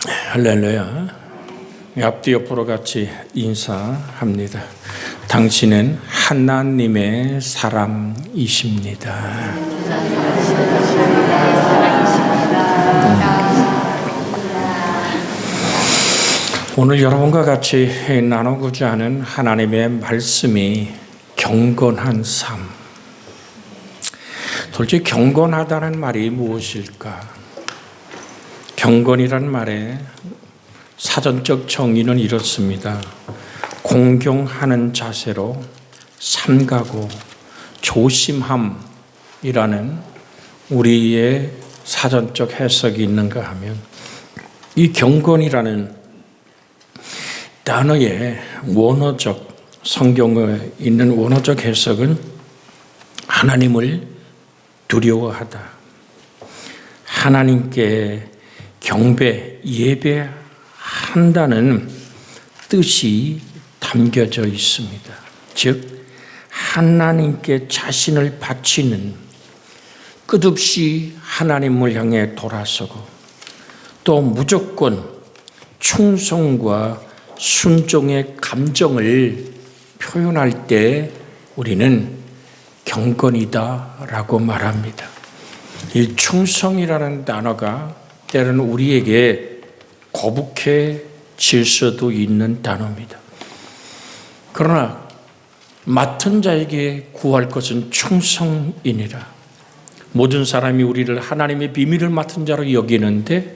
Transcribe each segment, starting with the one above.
할렐루야. 앞뒤 옆으로 같이 인사합니다. 당신은 하나님의 사랑이십니다. 오늘 여러분과 같이 나누고자 하는 하나님의 말씀이 경건한 삶. 도대체 경건하다는 말이 무엇일까? 경건이라는 말의 사전적 정의는 이렇습니다. 공경하는 자세로 삼가고 조심함이라는 우리의 사전적 해석이 있는가 하면, 이 경건이라는 단어의 원어적, 성경에 있는 원어적 해석은 하나님을 두려워하다, 하나님께 경배, 예배한다는 뜻이 담겨져 있습니다. 즉 하나님께 자신을 바치는, 끝없이 하나님을 향해 돌아서고 또 무조건 충성과 순종의 감정을 표현할 때 우리는 경건이다라고 말합니다. 이 충성이라는 단어가 때로는 우리에게 거북해질 수도 있는 단어입니다. 그러나 맡은 자에게 구할 것은 충성이니라. 모든 사람이 우리를 하나님의 비밀을 맡은 자로 여기는데,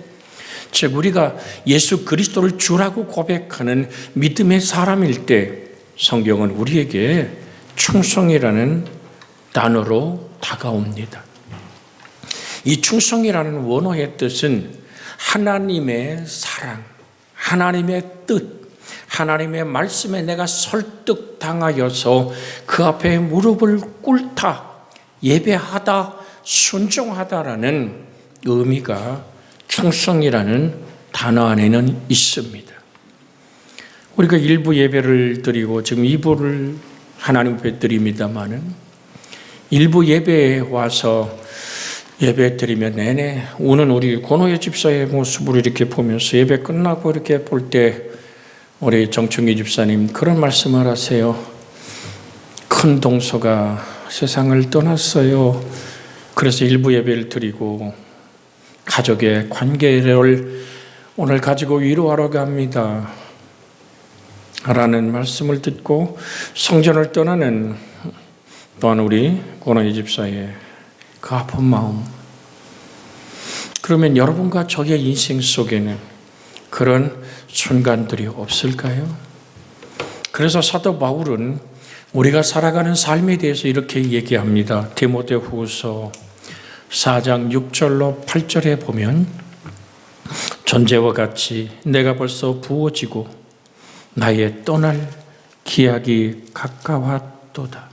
즉 우리가 예수 그리스도를 주라고 고백하는 믿음의 사람일 때 성경은 우리에게 충성이라는 단어로 다가옵니다. 이 충성이라는 원어의 뜻은 하나님의 사랑, 하나님의 뜻, 하나님의 말씀에 내가 설득당하여서 그 앞에 무릎을 꿇다, 예배하다, 순종하다라는 의미가 충성이라는 단어 안에는 있습니다. 우리가 일부 예배를 드리고 지금 2부를 하나님 앞에 드립니다마는, 일부 예배에 와서 예배 드리면 내내 우는 우리 권호의 집사의 모습을 이렇게 보면서 예배 끝나고 이렇게 볼 때 우리 정충기 집사님 그런 말씀을 하세요. 큰 동서가 세상을 떠났어요. 그래서 일부 예배를 드리고 가족의 관계를 오늘 가지고 위로하러 갑니다 라는 말씀을 듣고 성전을 떠나는 또한 우리 권호의 집사의 그 아픈 마음, 그러면 여러분과 저의 인생 속에는 그런 순간들이 없을까요? 그래서 사도 바울은 우리가 살아가는 삶에 대해서 이렇게 얘기합니다. 디모데후서 4장 6절로 8절에 보면, 전제와 같이 내가 벌써 부어지고 나의 떠날 기약이 가까웠도다.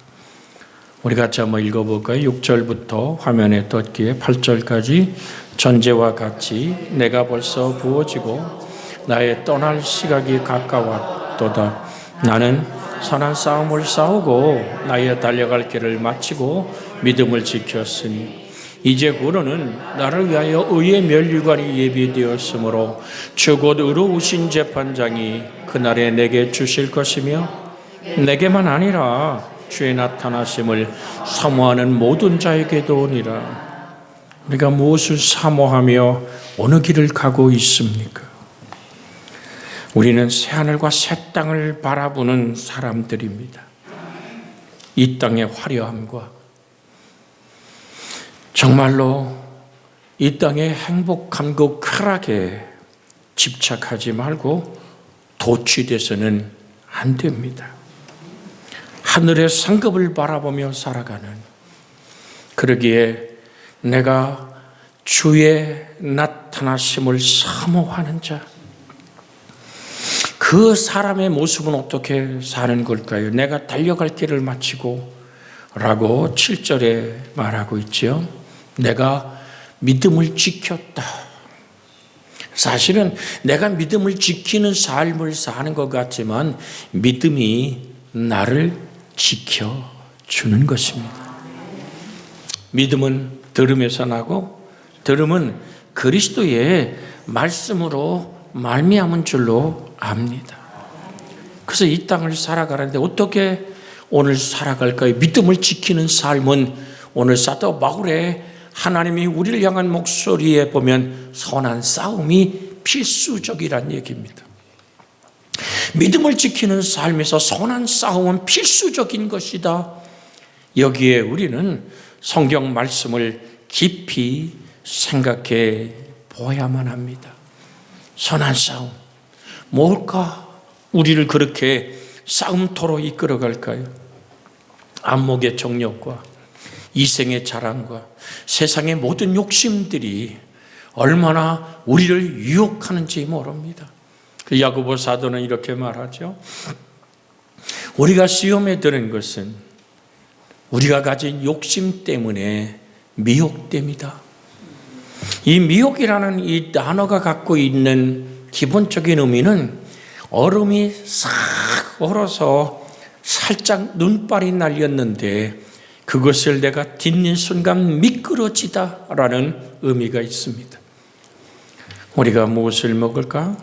우리 같이 한번 읽어볼까요? 6절부터 화면에 떴기에 8절까지. 전제와 같이 내가 벌써 부어지고 나의 떠날 시각이 가까웠도다. 나는 선한 싸움을 싸우고 나의 달려갈 길을 마치고 믿음을 지켰으니 이제 고로는 나를 위하여 의의 면류관이 예비되었으므로 주 곧 의로우신 재판장이 그날에 내게 주실 것이며, 내게만 아니라 주의 나타나심을 사모하는 모든 자에게도 오니라. 우리가 무엇을 사모하며 어느 길을 가고 있습니까? 우리는 새하늘과 새 땅을 바라보는 사람들입니다. 이 땅의 화려함과 정말로 이 땅의 행복함과 쾌락에 집착하지 말고 도취돼서는 안 됩니다. 하늘의 상급을 바라보며 살아가는, 그러기에 내가 주의 나타나심을 사모하는 자, 그 사람의 모습은 어떻게 사는 걸까요? 내가 달려갈 길을 마치고 라고 7절에 말하고 있죠. 내가 믿음을 지켰다. 사실은 내가 믿음을 지키는 삶을 사는 것 같지만 믿음이 나를 지켜주는 것입니다. 믿음은 들음에서 나고 들음은 그리스도의 말씀으로 말미암은 줄로 압니다. 그래서 이 땅을 살아가는데 어떻게 오늘 살아갈까요? 믿음을 지키는 삶은 오늘 사도 바울의 하나님이 우리를 향한 목소리에 보면 선한 싸움이 필수적이란 얘기입니다. 믿음을 지키는 삶에서 선한 싸움은 필수적인 것이다. 여기에 우리는 성경 말씀을 깊이 생각해 보아야만 합니다. 선한 싸움, 뭘까? 우리를 그렇게 싸움터로 이끌어갈까요? 안목의 정욕과 이생의 자랑과 세상의 모든 욕심들이 얼마나 우리를 유혹하는지 모릅니다. 그 야고보 사도는 이렇게 말하죠. 우리가 시험에 드는 것은 우리가 가진 욕심 때문에 미혹됩니다. 이 미혹이라는 이 단어가 갖고 있는 기본적인 의미는 얼음이 싹 얼어서 살짝 눈발이 날렸는데 그것을 내가 딛는 순간 미끄러지다라는 의미가 있습니다. 우리가 무엇을 먹을까?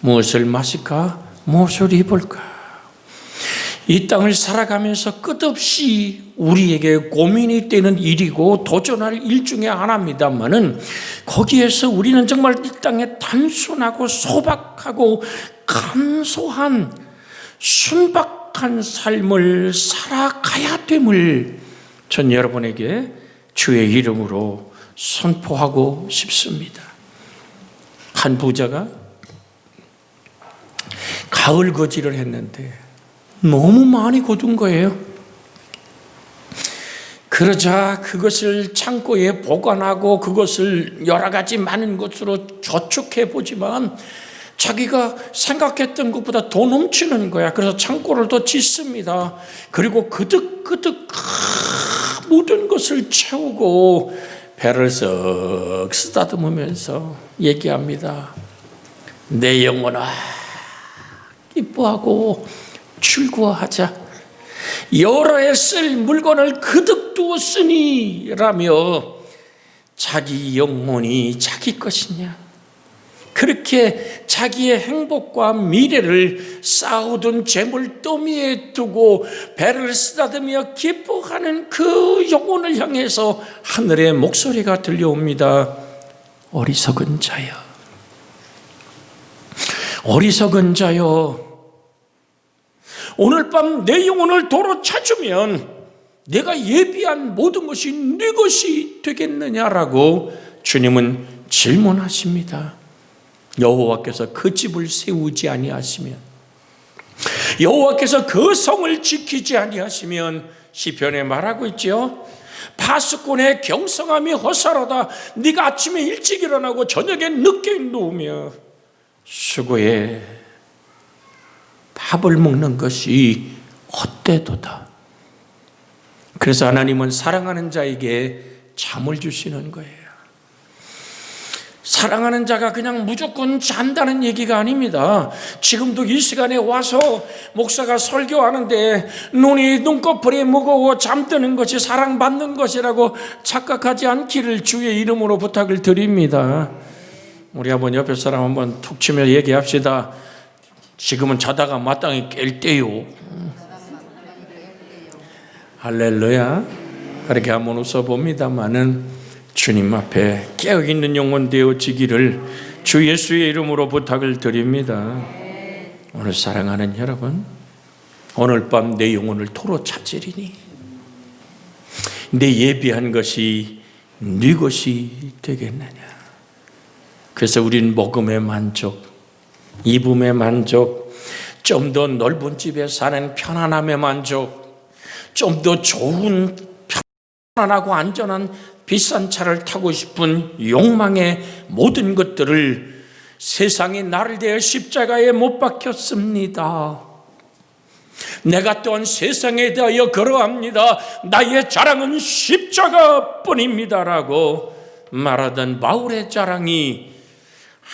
무엇을 마실까? 무엇을 입을까? 이 땅을 살아가면서 끝없이 우리에게 고민이 되는 일이고 도전할 일 중에 하나입니다만은 거기에서 우리는 정말 이 땅에 단순하고 소박하고 감소한 순박한 삶을 살아가야 됨을 전 여러분에게 주의 이름으로 선포하고 싶습니다. 한 부자가 가을 거지를 했는데 너무 많이 거둔 거예요. 그러자 그것을 창고에 보관하고 그것을 여러 가지 많은 것으로 저축해 보지만 자기가 생각했던 것보다 더 넘치는 거야. 그래서 창고를 더 짓습니다. 그리고 그득그득 모든 것을 채우고 배를 쓱 쓰다듬으면서 얘기합니다. 내 영혼아 기뻐하고 출구하자. 여러 해 쓸 물건을 그득 두었으니 라며 자기 영혼이 자기 것이냐. 그렇게 자기의 행복과 미래를 쌓아둔 재물 더미에 두고 배를 쓰다듬으며 기뻐하는 그 영혼을 향해서 하늘의 목소리가 들려옵니다. 어리석은 자여, 어리석은 자여, 오늘 밤 내 영혼을 도로 찾으면 내가 예비한 모든 것이 네 것이 되겠느냐라고 주님은 질문하십니다. 여호와께서 그 집을 세우지 아니하시면, 여호와께서 그 성을 지키지 아니하시면, 시편에 말하고 있죠. 파수꾼의 경성함이 허사로다. 네가 아침에 일찍 일어나고 저녁에 늦게 누우며 수고에 밥을 먹는 것이 헛되도다. 그래서 하나님은 사랑하는 자에게 잠을 주시는 거예요. 사랑하는 자가 그냥 무조건 잔다는 얘기가 아닙니다. 지금도 이 시간에 와서 목사가 설교하는데 눈꺼풀이 무거워 잠드는 것이 사랑받는 것이라고 착각하지 않기를 주의 이름으로 부탁을 드립니다. 우리 한번 옆에 사람 한번 툭 치며 얘기합시다. 지금은 자다가 마땅히 깰 때요. 할렐루야. 그렇게 한번 웃어봅니다마는 주님 앞에 깨어있는 영혼 되어지기를 주 예수의 이름으로 부탁을 드립니다. 오늘 사랑하는 여러분, 오늘 밤 내 영혼을 도로 찾으리니 내 예비한 것이 네 것이 되겠느냐. 그래서 우린 먹음의 만족, 입음의 만족, 좀 더 넓은 집에 사는 편안함의 만족, 좀 더 좋은 편안하고 안전한 비싼 차를 타고 싶은 욕망의 모든 것들을 세상이 나를 대해 십자가에 못 박혔습니다. 내가 또한 세상에 대하여 그러합니다. 나의 자랑은 십자가뿐입니다라고 말하던 바울의 자랑이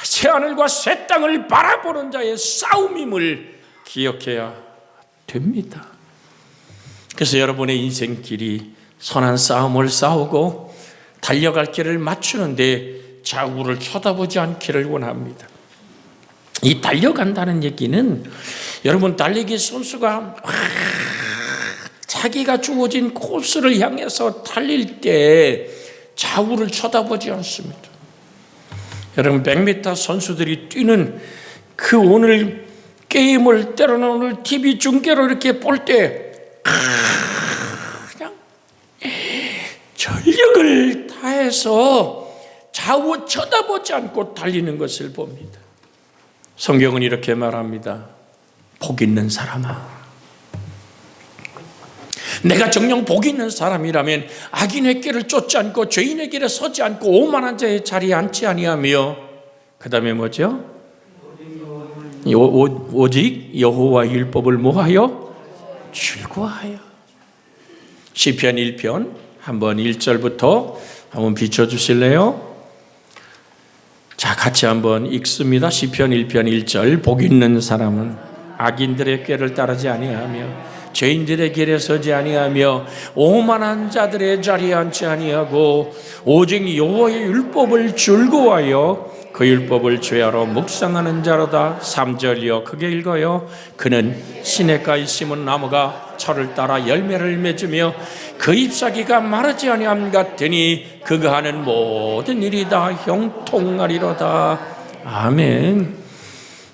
새하늘과 새 땅을 바라보는 자의 싸움임을 기억해야 됩니다. 그래서 여러분의 인생길이 선한 싸움을 싸우고 달려갈 길을 맞추는데 좌우를 쳐다보지 않기를 원합니다. 이 달려간다는 얘기는 여러분 달리기 선수가 자기가 주어진 코스를 향해서 달릴 때 좌우를 쳐다보지 않습니다. 여러분 100m 선수들이 뛰는 그 오늘 게임을 때로는 오늘 TV 중계로 이렇게 볼 때 그냥 전력을 다해서 좌우 쳐다보지 않고 달리는 것을 봅니다. 성경은 이렇게 말합니다. 복 있는 사람아, 내가 정녕 복 있는 사람이라면 악인의 길을 쫓지 않고 죄인의 길에 서지 않고 오만한 자의 자리에 앉지 아니하며, 그 다음에 뭐죠? 오직 여호와의 율법을 뭐하여? 즐거워하여. 시편 1편 한번 1절부터 한번 비춰주실래요? 자, 같이 한번 읽습니다. 시편 1편 1절. 복 있는 사람은 악인들의 꾀를 따르지 아니하며 죄인들의 길에 서지 아니하며 오만한 자들의 자리에 앉지 아니하고 오직 여호와의 율법을 즐거워하여 그 율법을 죄하러 묵상하는 자로다. 3절이요 크게 읽어요. 그는 시냇가에 심은 나무가 철을 따라 열매를 맺으며 그 잎사귀가 마르지 아니함 같으니 그가 하는 모든 일이 다 형통하리로다. 아멘.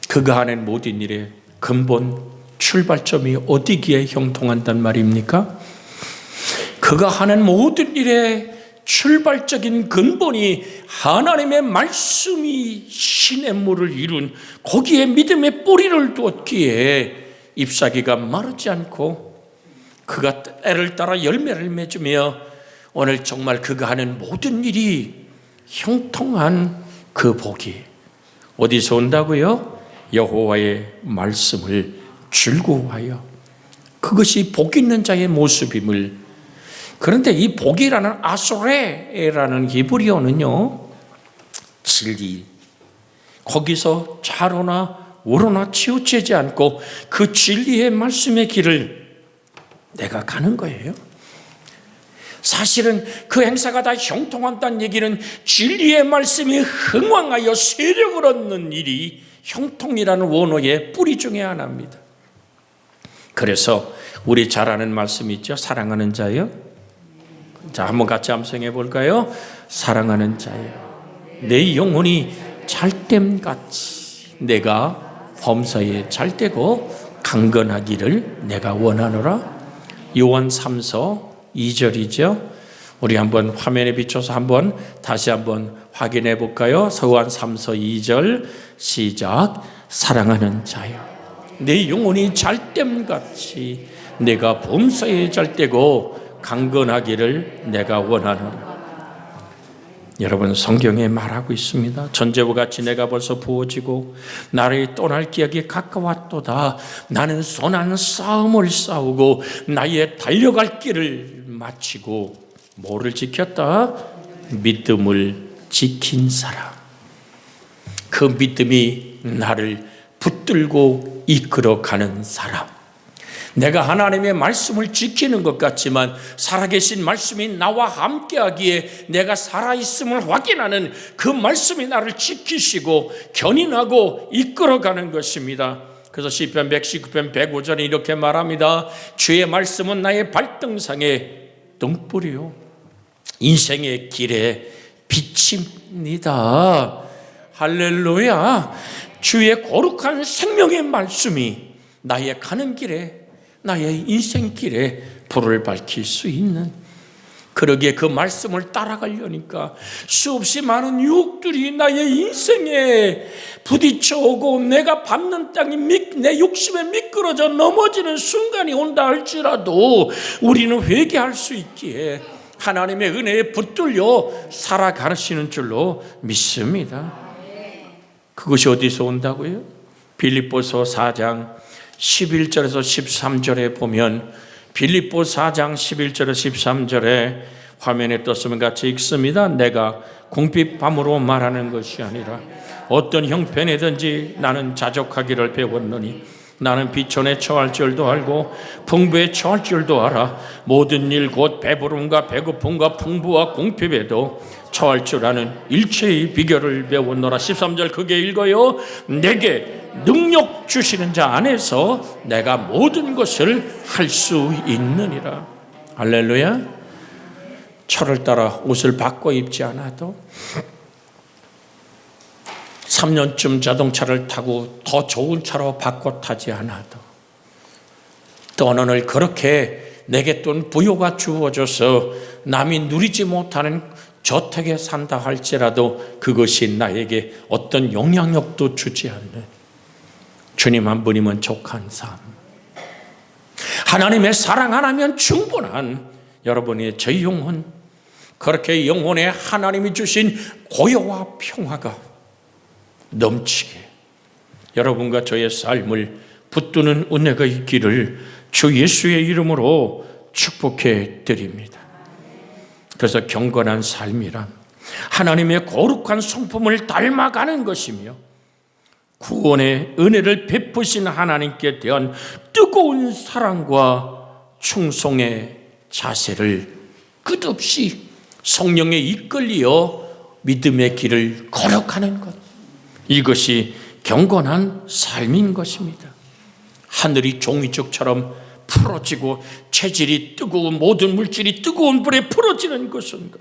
그가 하는 모든 일의 근본 출발점이 어디기에 형통한단 말입니까? 그가 하는 모든 일의 출발적인 근본이 하나님의 말씀이 시냇물을 이룬 거기에 믿음의 뿌리를 두었기에 잎사귀가 마르지 않고 그가 때를 따라 열매를 맺으며 오늘 정말 그가 하는 모든 일이 형통한 그 복이 어디서 온다고요? 여호와의 말씀을 즐거워하여. 그것이 복 있는 자의 모습임을. 그런데 이 복이라는 아소레라는 히브리어는요, 진리, 거기서 좌로나 우로나 치우치지 않고 그 진리의 말씀의 길을 내가 가는 거예요. 사실은 그 행사가 다 형통한다는 얘기는 진리의 말씀이 흥왕하여 세력을 얻는 일이 형통이라는 원어의 뿌리 중에 하나입니다. 그래서 우리 잘 아는 말씀이 있죠. 사랑하는 자요. 자, 한번 같이 암송해 볼까요? 사랑하는 자요, 내 영혼이 잘됨같이 내가 범사에 잘되고 강건하기를 내가 원하노라. 요한 3서 2절이죠. 우리 한번 화면에 비춰서 한번 다시 한번 확인해 볼까요? 요한 3서 2절 시작. 사랑하는 자요, 내 영혼이 잘됨같이 내가 범사에 잘되고 강건하기를 내가 원하노라. 여러분, 성경에 말하고 있습니다. 전제와 같이 내가 벌써 부어지고 나를 떠날 기약이 가까웠도다. 나는 선한 싸움을 싸우고 나의 달려갈 길을 마치고 뭐를 지켰다? 믿음을 지킨 사람. 그 믿음이 나를 붙들고 이끌어가는 사람. 내가 하나님의 말씀을 지키는 것 같지만 살아계신 말씀이 나와 함께하기에 내가 살아있음을 확인하는 그 말씀이 나를 지키시고 견인하고 이끌어가는 것입니다. 그래서 시편 119편 105절에 이렇게 말합니다. 주의 말씀은 나의 발등상에 등불이요 인생의 길에 빛입니다. 할렐루야. 주의 거룩한 생명의 말씀이 나의 가는 길에, 나의 인생길에 불을 밝힐 수 있는, 그러기에 그 말씀을 따라가려니까 수없이 많은 유혹들이 나의 인생에 부딪혀 오고 내가 밟는 땅이 내 욕심에 미끄러져 넘어지는 순간이 온다 할지라도 우리는 회개할 수 있기에 하나님의 은혜에 붙들려 살아가시는 줄로 믿습니다. 그것이 어디서 온다고요? 빌립보서 4장 11절에서 13절에 보면, 빌립보 4장 11절에서 13절에 화면에 떴으면 같이 읽습니다. 내가 궁핍함으로 말하는 것이 아니라 어떤 형편이든지 나는 자족하기를 배웠노니 나는 비천에 처할 줄도 알고 풍부에 처할 줄도 알아. 모든 일 곧 배부름과 배고픔과 풍부와 궁핍에도 처할 줄 아는 일체의 비결을 배웠노라. 13절 그게 읽어요. 내게 능력 주시는 자 안에서 내가 모든 것을 할 수 있느니라. 할렐루야. 철을 따라 옷을 바꿔 입지 않아도 3년쯤 자동차를 타고 더 좋은 차로 바꿔 타지 않아도 또 어느 날 그렇게 내게 또 부요가 주어져서 남이 누리지 못하는 저택에 산다 할지라도 그것이 나에게 어떤 영향력도 주지 않는 주님 한 분이면 족한 삶, 하나님의 사랑 하나면 충분한 여러분의 저 영혼, 그렇게 영혼에 하나님이 주신 고요와 평화가 넘치게 여러분과 저의 삶을 붙드는 은혜가 있기를 주 예수의 이름으로 축복해 드립니다. 그래서 경건한 삶이란 하나님의 거룩한 성품을 닮아가는 것이며 구원의 은혜를 베푸신 하나님께 대한 뜨거운 사랑과 충성의 자세를 끝없이 성령에 이끌려 믿음의 길을 걸어가는 것, 이것이 경건한 삶인 것입니다. 하늘이 종이죽처럼 풀어지고 체질이 뜨거운 모든 물질이 뜨거운 불에 풀어지는 것인가?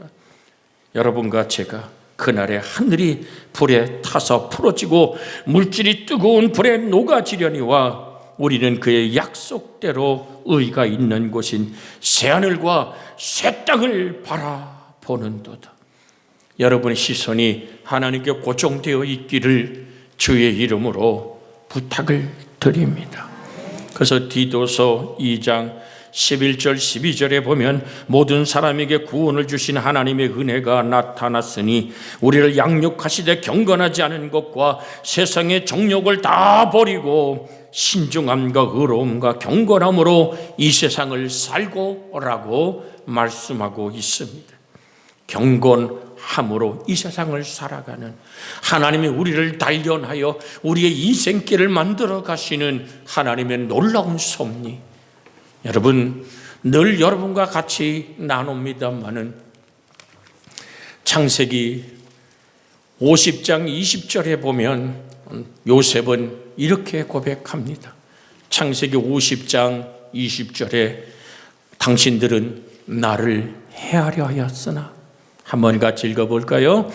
여러분과 제가 그날에 하늘이 불에 타서 풀어지고 물질이 뜨거운 불에 녹아지려니와 우리는 그의 약속대로 의가 있는 곳인 새하늘과 새 땅을 바라보는도다. 여러분의 시선이 하나님께 고정되어 있기를 주의 이름으로 부탁을 드립니다. 그래서 디도서 2장 11절 12절에 보면 모든 사람에게 구원을 주신 하나님의 은혜가 나타났으니 우리를 양육하시되 경건하지 않은 것과 세상의 정욕을 다 버리고 신중함과 의로움과 경건함으로 이 세상을 살고라고 말씀하고 있습니다. 경건함으로 이 세상을 살아가는 하나님이 우리를 단련하여 우리의 인생길을 만들어 가시는 하나님의 놀라운 섭리, 여러분 늘 여러분과 같이 나눕니다마는 창세기 50장 20절에 보면 요셉은 이렇게 고백합니다. 창세기 50장 20절에 당신들은 나를 해하려 하였으나, 한번 같이 읽어볼까요?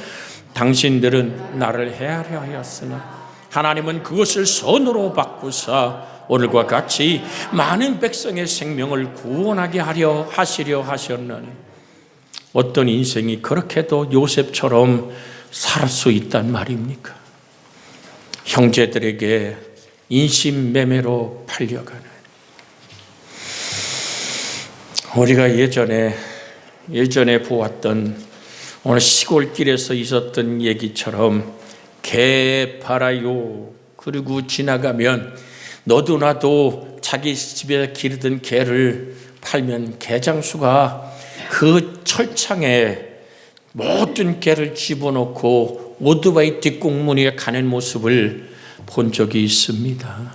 당신들은 나를 해하려 하였으나 하나님은 그것을 선으로 바꾸사 오늘과 같이 많은 백성의 생명을 구원하게 하시려 하셨나니, 어떤 인생이 그렇게도 요셉처럼 살 수 있단 말입니까? 형제들에게 인신매매로 팔려가는, 우리가 예전에 보았던 오늘 시골길에서 있었던 얘기처럼 개 팔아요. 그리고 지나가면 너도 나도 자기 집에 기르던 개를 팔면 개장수가 그 철창에 모든 개를 집어넣고 오토바이 뒷공무니에 가는 모습을 본 적이 있습니다.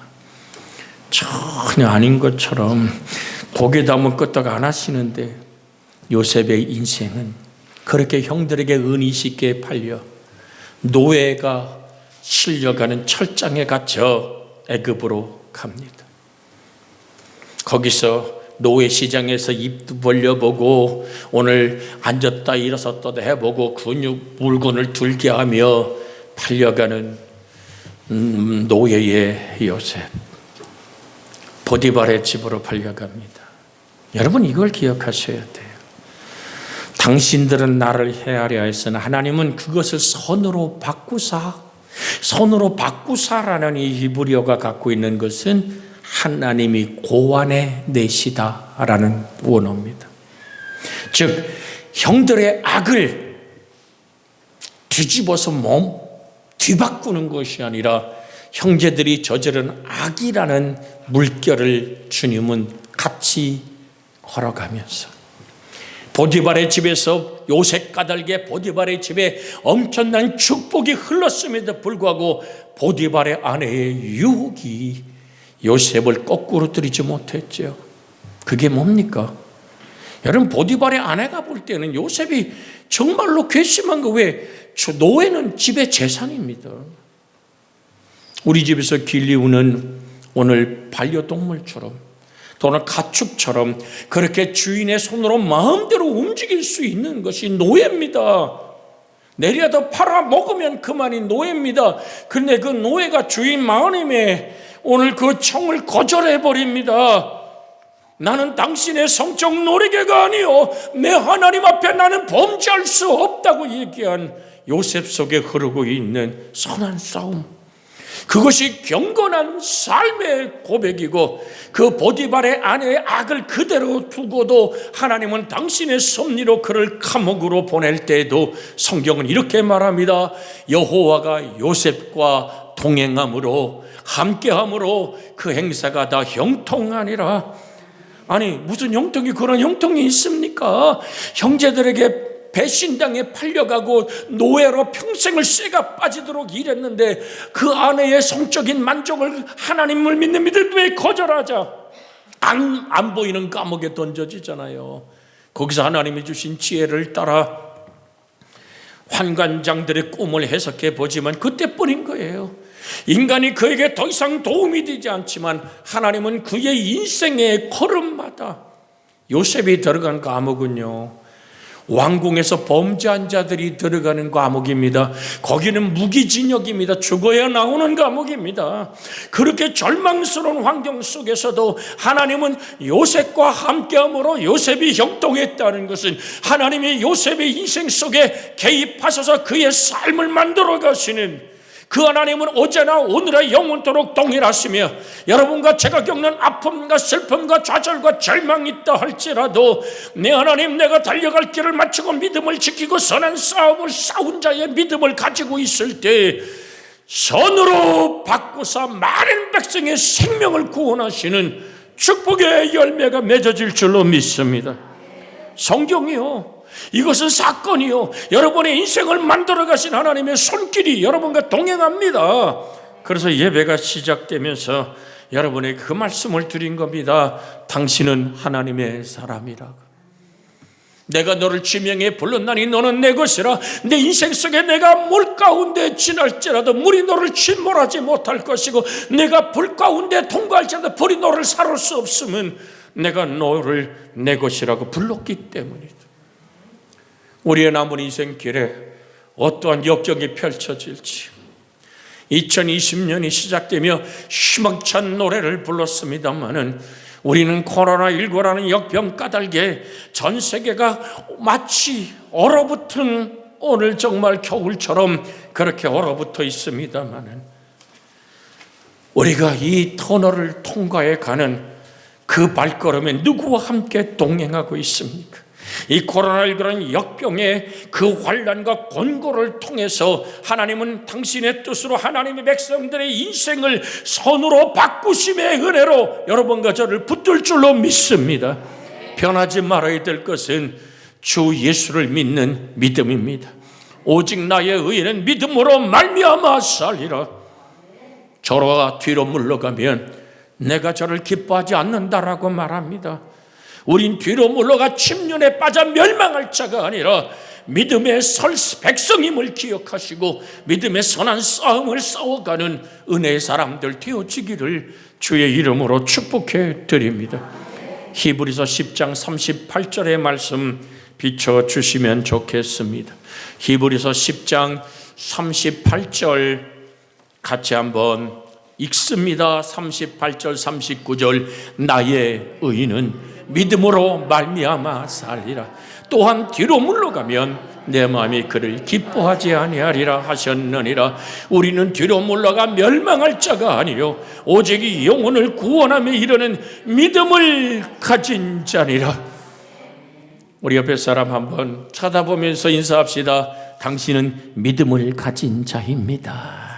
전혀 아닌 것처럼 고개 담은 끄떡 안 하시는데 요셉의 인생은 그렇게 형들에게 은이 쉽게 팔려 노예가 실려가는 철장에 갇혀 애굽으로 갑니다. 거기서 노예 시장에서 입도 벌려보고 오늘 앉았다 일어섰다 해보고 근육 물건을 들게 하며 팔려가는 노예의 요셉, 보디발의 집으로 팔려갑니다. 여러분 이걸 기억하셔야 돼요. 당신들은 나를 해하려 했으나 하나님은 그것을 선으로 바꾸사라는 이 히브리어가 갖고 있는 것은 하나님이 고안해 내시다라는 원어입니다. 즉 형들의 악을 뒤집어서 뒤바꾸는 것이 아니라 형제들이 저지른 악이라는 물결을 주님은 같이 걸어가면서 보디발의 집에서 요셉 까닭에 보디발의 집에 엄청난 축복이 흘렀음에도 불구하고 보디발의 아내의 유혹이 요셉을 거꾸로 들이지 못했죠. 그게 뭡니까? 여러분, 보디발의 아내가 볼 때는 요셉이 정말로 괘씸한 거, 왜? 노예는 집의 재산입니다. 우리 집에서 길리우는 오늘 반려동물처럼 또는 가축처럼 그렇게 주인의 손으로 마음대로 움직일 수 있는 것이 노예입니다. 내려도 팔아먹으면 그만이 노예입니다. 그런데 그 노예가 주인 마음에 오늘 그 청을 거절해버립니다. 나는 당신의 성적 노리개가 아니요 내 하나님 앞에 나는 범죄할 수 없다고 얘기한 요셉 속에 흐르고 있는 선한 싸움, 그것이 경건한 삶의 고백이고, 그 보디발의 아내의 악을 그대로 두고도 하나님은 당신의 섭리로 그를 감옥으로 보낼 때에도 성경은 이렇게 말합니다. 여호와가 요셉과 동행함으로, 함께함으로 그 행사가 다 형통하니라. 아니, 무슨 형통이, 그런 형통이 있습니까? 형제들에게 배신당에 팔려가고 노예로 평생을 쇠가 빠지도록 일했는데 그 아내의 성적인 만족을 하나님을 믿는 믿음에 거절하자 안 보이는 감옥에 던져지잖아요. 거기서 하나님이 주신 지혜를 따라 환관장들의 꿈을 해석해 보지만 그때뿐인 거예요. 인간이 그에게 더 이상 도움이 되지 않지만 하나님은 그의 인생의 걸음마다, 요셉이 들어간 감옥은요, 왕궁에서 범죄한 자들이 들어가는 감옥입니다. 거기는 무기징역입니다. 죽어야 나오는 감옥입니다. 그렇게 절망스러운 환경 속에서도 하나님은 요셉과 함께함으로 요셉이 형통했다는 것은 하나님이 요셉의 인생 속에 개입하셔서 그의 삶을 만들어 가시는 그 하나님은 어제나 오늘의 영원토록 동일하시며, 여러분과 제가 겪는 아픔과 슬픔과 좌절과 절망이 있다 할지라도 내 하나님, 내가 달려갈 길을 마치고 믿음을 지키고 선한 싸움을 싸운 자의 믿음을 가지고 있을 때 선으로 바꾸사 많은 백성의 생명을 구원하시는 축복의 열매가 맺어질 줄로 믿습니다. 성경이요, 이것은 사건이요, 여러분의 인생을 만들어 가신 하나님의 손길이 여러분과 동행합니다. 그래서 예배가 시작되면서 여러분에게 그 말씀을 드린 겁니다. 당신은 하나님의 사람이라고. 내가 너를 지명해 불렀나니 너는 내 것이라. 내 인생 속에 내가 물 가운데 지날지라도 물이 너를 침몰하지 못할 것이고, 내가 불 가운데 통과할지라도 불이 너를 사를 수 없음은 내가 너를 내 것이라고 불렀기 때문이다. 우리의 남은 인생길에 어떠한 역경이 펼쳐질지, 2020년이 시작되며 희망찬 노래를 불렀습니다마는 우리는 코로나19라는 역병 까닭에 전 세계가 마치 얼어붙은, 오늘 정말 겨울처럼 그렇게 얼어붙어 있습니다마는 우리가 이 터널을 통과해 가는 그 발걸음에 누구와 함께 동행하고 있습니까? 이 코로나19라는 역병의 그 환난과 곤고를 통해서 하나님은 당신의 뜻으로 하나님의 백성들의 인생을 선으로 바꾸심의 은혜로 여러분과 저를 붙들 줄로 믿습니다. 변하지 말아야 될 것은 주 예수를 믿는 믿음입니다. 오직 나의 의인은 믿음으로 말미암아 살리라. 저와 뒤로 물러가면 내가 저를 기뻐하지 않는다라고 말합니다. 우린 뒤로 물러가 침륜에 빠져 멸망할 자가 아니라 믿음의 백성임을 기억하시고 믿음의 선한 싸움을 싸워가는 은혜의 사람들 되어지기를 주의 이름으로 축복해 드립니다. 히브리서 10장 38절의 말씀 비춰주시면 좋겠습니다. 히브리서 10장 38절 같이 한번 읽습니다. 38절 39절 나의 의인은 믿음으로 말미암아 살리라. 또한 뒤로 물러가면 내 마음이 그를 기뻐하지 아니하리라 하셨느니라. 우리는 뒤로 물러가 멸망할 자가 아니요 오직 이 영혼을 구원하며 이르는 믿음을 가진 자니라. 우리 옆에 사람 한번 쳐다보면서 인사합시다. 당신은 믿음을 가진 자입니다.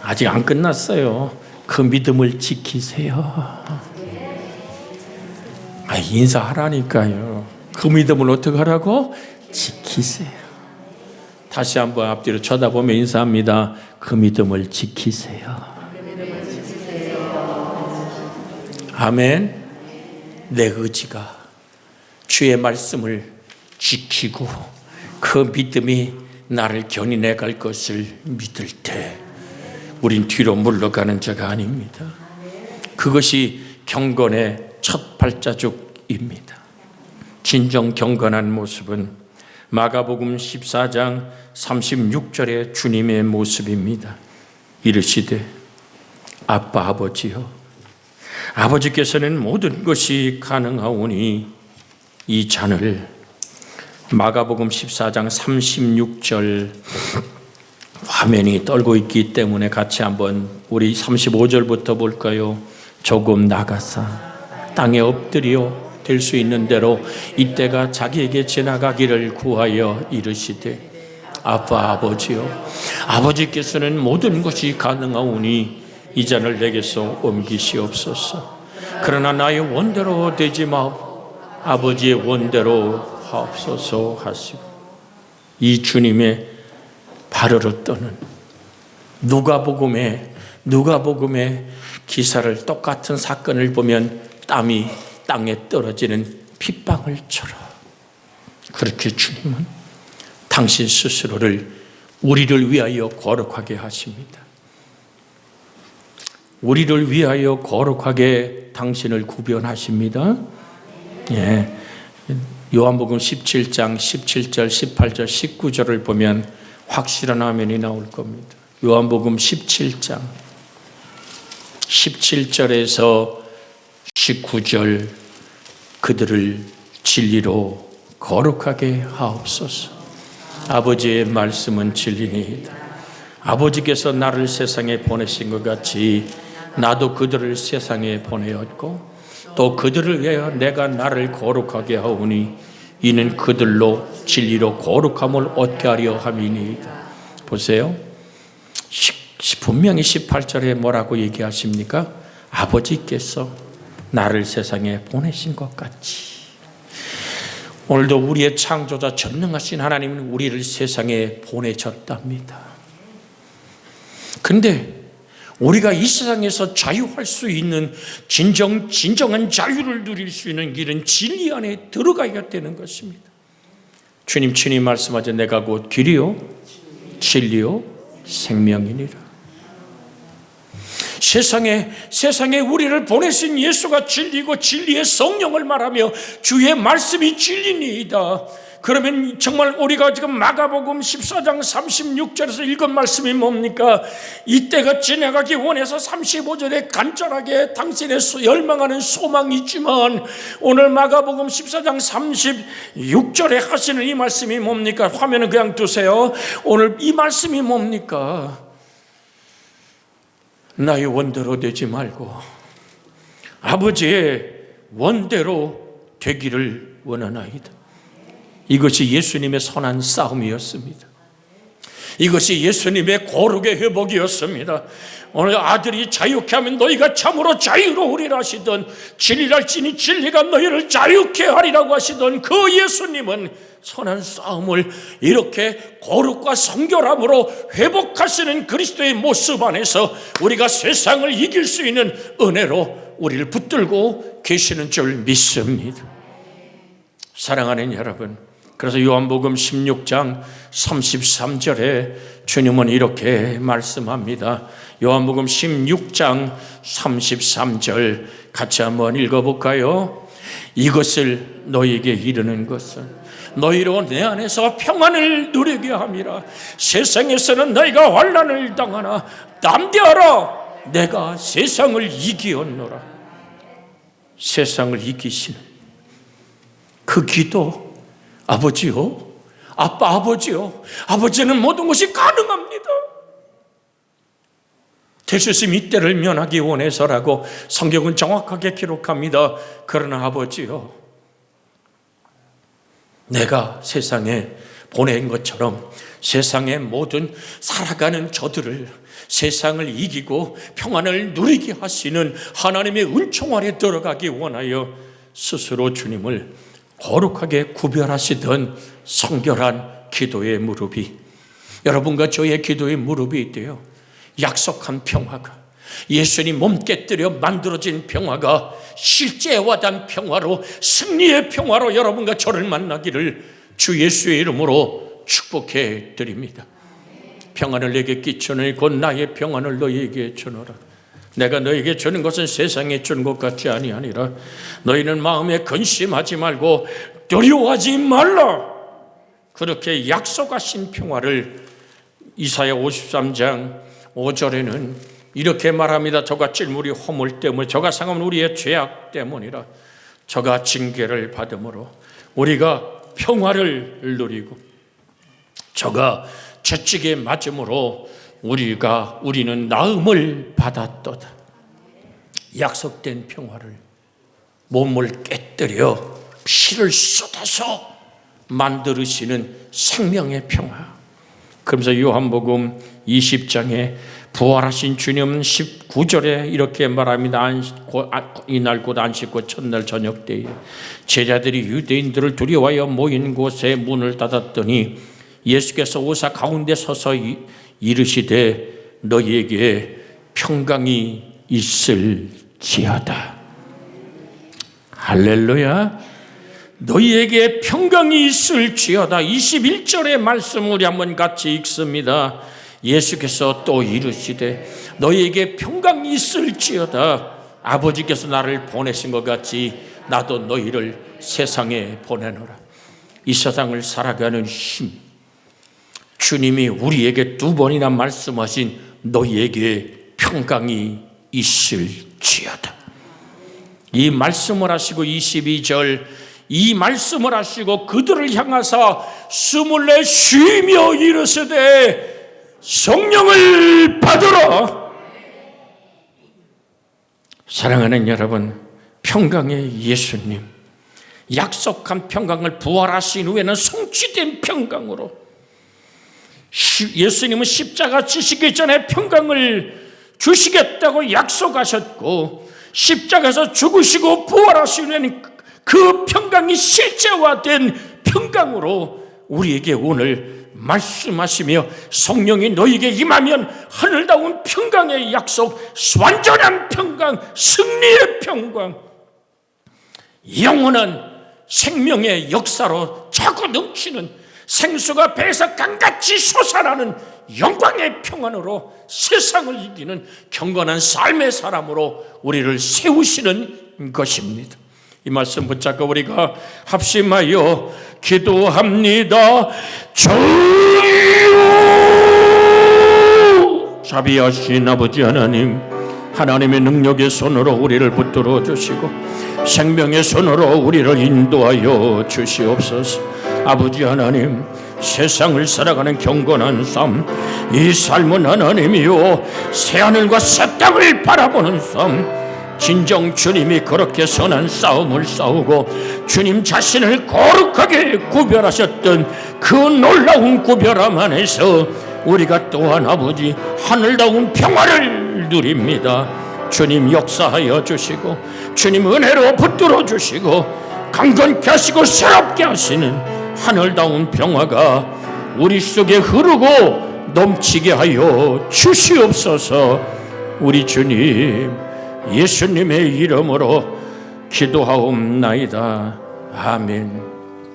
아직 안 끝났어요. 그 믿음을 지키세요. 인사하라니까요. 그 믿음을 어떻게 하라고? 지키세요. 다시 한번 앞뒤로 쳐다보며 인사합니다. 그 믿음을 지키세요. 아멘. 내 의지가 주의 말씀을 지키고 그 믿음이 나를 견인해 갈 것을 믿을 때 우린 뒤로 물러가는 자가 아닙니다. 그것이 경건의 첫 발자국입니다. 진정 경건한 모습은 마가복음 14장 36절의 주님의 모습입니다. 이르시되 아빠 아버지여, 아버지께서는 모든 것이 가능하오니 이 잔을, 마가복음 14장 36절 화면이 떨고 있기 때문에 같이 한번 우리 35절부터 볼까요? 조금 나가사 땅에 엎드려 될 수 있는 대로 이때가 자기에게 지나가기를 구하여 이르시되 아빠 아버지여, 아버지께서는 모든 것이 가능하오니 이 잔을 내게서 옮기시옵소서. 그러나 나의 원대로 되지 마옵 아버지의 원대로 하옵소서 하시고, 이 주님의 발으로 떠는 누가복음의 기사를, 똑같은 사건을 보면 땀이 땅에 떨어지는 핏방울처럼 그렇게 주님은 당신 스스로를 우리를 위하여 거룩하게 하십니다. 우리를 위하여 거룩하게 당신을 구별하십니다. 예. 요한복음 17장 17절, 18절, 19절을 보면 확실한 화면이 나올 겁니다. 요한복음 17장 17절에서 19절, 그들을 진리로 거룩하게 하옵소서. 아버지의 말씀은 진리니이다. 아버지께서 나를 세상에 보내신 것 같이 나도 그들을 세상에 보내었고 또 그들을 위하여 내가 나를 거룩하게 하오니 이는 그들로 진리로 거룩함을 얻게 하려 함이니이다. 보세요. 분명히 18절에 뭐라고 얘기하십니까? 아버지께서 나를 세상에 보내신 것 같이. 오늘도 우리의 창조자 전능하신 하나님은 우리를 세상에 보내셨답니다. 근데 우리가 이 세상에서 자유할 수 있는 진정한 자유를 누릴 수 있는 길은 진리 안에 들어가야 되는 것입니다. 주님 친히 말씀하죠. 내가 곧 길이요 진리요 생명이니라. 세상에 우리를 보내신 예수가 진리고 진리의 성령을 말하며 주의 말씀이 진리니이다. 그러면 정말 우리가 지금 마가복음 14장 36절에서 읽은 말씀이 뭡니까? 이때가 지나가기 원해서 35절에 간절하게 당신의 열망하는 소망이 있지만 오늘 마가복음 14장 36절에 하시는 이 말씀이 뭡니까? 화면은 그냥 두세요. 오늘 이 말씀이 뭡니까? 나의 원대로 되지 말고 아버지의 원대로 되기를 원하나이다. 이것이 예수님의 선한 싸움이었습니다. 이것이 예수님의 거룩의 회복이었습니다. 오늘 아들이 자유케 하면 너희가 참으로 자유로우리라 하시던, 진리랄지니 진리가 너희를 자유케 하리라고 하시던 그 예수님은 선한 싸움을 이렇게 거룩과 성결함으로 회복하시는 그리스도의 모습 안에서 우리가 세상을 이길 수 있는 은혜로 우리를 붙들고 계시는 줄 믿습니다. 사랑하는 여러분, 그래서 요한복음 16장 33절에 주님은 이렇게 말씀합니다. 요한복음 16장 33절 같이 한번 읽어볼까요? 이것을 너희에게 이르는 것은 너희로 내 안에서 평안을 누리게 함이라. 세상에서는 너희가 환난을 당하나 담대하라, 내가 세상을 이기었노라. 세상을 이기시는 그 기도, 아버지요, 아빠 아버지요, 아버지는 모든 것이 가능합니다. 될 수 있으면 이때를 면하기 원해서라고 성경은 정확하게 기록합니다. 그러나 아버지요, 내가 세상에 보낸 것처럼 세상의 모든 살아가는 저들을 세상을 이기고 평안을 누리게 하시는 하나님의 은총 아래 들어가기 원하여 스스로 주님을 거룩하게 구별하시던 성결한 기도의 무릎이, 여러분과 저의 기도의 무릎이 있대요. 약속한 평화가, 예수님 몸 깨뜨려 만들어진 평화가 실제에 와닿은 평화로, 승리의 평화로 여러분과 저를 만나기를 주 예수의 이름으로 축복해 드립니다. 평안을 내게 끼쳐노니 곧 나의 평안을 너희에게 주노라. 내가 너희에게 주는 것은 세상에 주는 것 같이 아니하니라. 너희는 마음에 근심하지 말고 두려워하지 말라. 그렇게 약속하신 평화를 이사야 53장 5절에는 이렇게 말합니다. 저가 찔물이 허물 때문에, 저가 상함은 우리의 죄악 때문이라. 저가 징계를 받음으로 우리가 평화를 누리고, 저가 채찍에 맞음으로 우리는 나음을 받았도다. 약속된 평화를 몸을 깨뜨려 피를 쏟아서 만들으시는 생명의 평화. 그러면서 요한복음 20장에 부활하신 주님 19절에 이렇게 말합니다. 이날 곧 안식 곧 첫날 저녁 때에 제자들이 유대인들을 두려워하여 모인 곳에 문을 닫았더니 예수께서 오사 가운데 서서 이르시되 너희에게 평강이 있을지어다. 할렐루야. 너희에게 평강이 있을지어다. 21절의 말씀 우리 한번 같이 읽습니다. 예수께서 또 이르시되 너희에게 평강이 있을지어다. 아버지께서 나를 보내신 것 같이 나도 너희를 세상에 보내노라. 이 세상을 살아가는 힘, 주님이 우리에게 두 번이나 말씀하신 너희에게 평강이 있을지어다. 이 말씀을 하시고 22절 이 말씀을 하시고 그들을 향하사 숨을 내 쉬며 이르시되 성령을 받으라. 사랑하는 여러분, 평강의 예수님, 약속한 평강을 부활하신 후에는 성취된 평강으로, 예수님은 십자가 지시기 전에 평강을 주시겠다고 약속하셨고, 십자가에서 죽으시고 부활하신 후에는 그 평강이 실제화된 평강으로 우리에게 오늘 말씀하시며, 성령이 너에게 임하면 하늘다운 평강의 약속, 완전한 평강, 승리의 평강, 영원한 생명의 역사로 차고 넘치는, 생수가 배에서 강같이 솟아나는 영광의 평안으로 세상을 이기는 경건한 삶의 사람으로 우리를 세우시는 것입니다. 이 말씀 붙잡고 우리가 합심하여 기도합니다. 주여, 자비하신 아버지 하나님, 하나님의 능력의 손으로 우리를 붙들어 주시고 생명의 손으로 우리를 인도하여 주시옵소서. 아버지 하나님, 세상을 살아가는 경건한 삶, 이 삶은 하나님이요 새하늘과 새 땅을 바라보는 삶, 진정 주님이 그렇게 선한 싸움을 싸우고 주님 자신을 거룩하게 구별하셨던 그 놀라운 구별함 안에서 우리가 또한 아버지 하늘다운 평화를 누립니다. 주님 역사하여 주시고 주님 은혜로 붙들어 주시고 강건케 하시고 새롭게 하시는 하늘다운 평화가 우리 속에 흐르고 넘치게 하여 주시옵소서. 우리 주님 예수님의 이름으로 기도하옵나이다. 아멘.